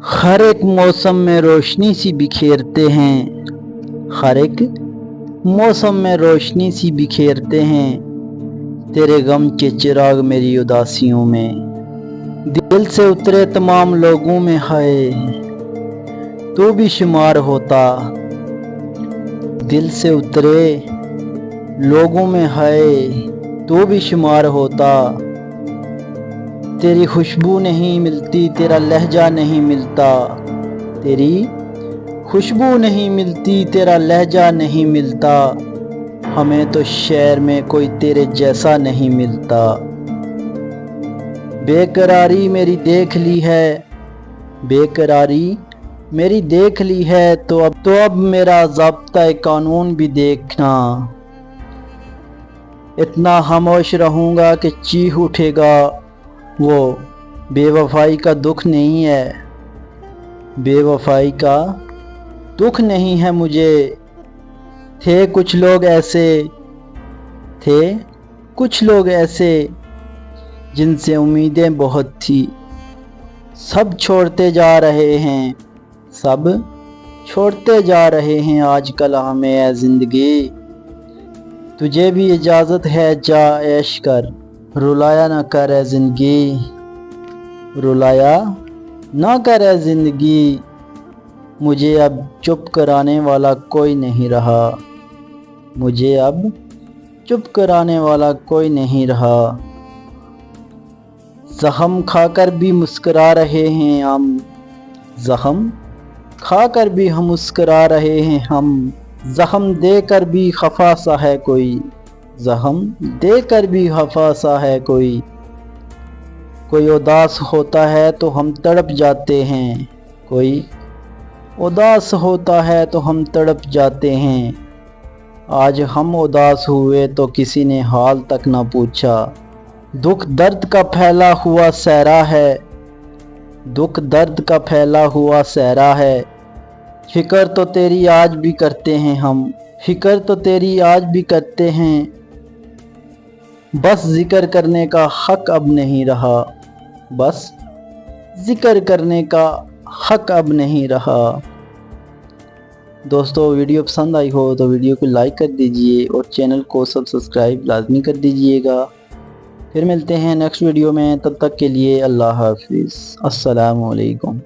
हर एक मौसम में रोशनी सी बिखेरते हैं, हर एक मौसम में रोशनी सी बिखेरते हैं। तेरे गम के चिराग मेरी उदासियों में, दिल से उतरे तमाम लोगों में हाय तू भी शुमार होता। दिल से उतरे लोगों में हाय तू भी शुमार होता। तेरी खुशबू नहीं मिलती, तेरा लहजा नहीं मिलता। तेरी खुशबू नहीं मिलती, तेरा लहजा नहीं मिलता। हमें तो शहर में कोई तेरे जैसा नहीं मिलता। बेकरारी मेरी देख ली है, बेकरारी मेरी देख ली है, तो अब मेरा ज़ाब्ता कानून भी देखना। इतना खामोश रहूँगा कि चीख उठेगा, वो बेवफाई का दुख नहीं है, बेवफाई का दुख नहीं है मुझे। थे कुछ लोग ऐसे, थे कुछ लोग ऐसे जिनसे उम्मीदें बहुत थी, सब छोड़ते जा रहे हैं, सब छोड़ते जा रहे हैं आजकल हमें। ऐ ज़िंदगी तुझे भी इजाज़त है, जा ऐश कर, रुलाया ना कर ऐ ज़िंदगी, रुलाया ना कर ऐ ज़िंदगी। मुझे अब चुप कराने वाला कोई नहीं रहा, मुझे अब चुप कराने वाला कोई नहीं रहा। ज़ख्म खाकर भी मुस्करा रहे हैं हम, ज़ख्म खाकर भी हम मुस्करा रहे हैं हम। ज़ख्म देकर भी खफा सा है कोई, ज़ख्म देकर भी खफा सा है कोई। कोई उदास होता है तो हम तड़प जाते हैं, कोई उदास होता है तो हम तड़प जाते हैं। आज हम उदास हुए तो किसी ने हाल तक ना पूछा। दुख दर्द का फैला हुआ सहरा है, दुख दर्द का फैला हुआ सहरा है। फिक्र तो तेरी आज भी करते हैं हम, फिक्र तो तेरी आज भी करते हैं। बस जिक्र करने का हक अब नहीं रहा, बस जिक्र करने का हक अब नहीं रहा। दोस्तों वीडियो पसंद आई हो तो वीडियो को लाइक कर दीजिए और चैनल को सब्सक्राइब लाजमी कर दीजिएगा। फिर मिलते हैं नेक्स्ट वीडियो में, तब तक के लिए अल्लाह हाफिज़, अस्सलामु अलैकुम।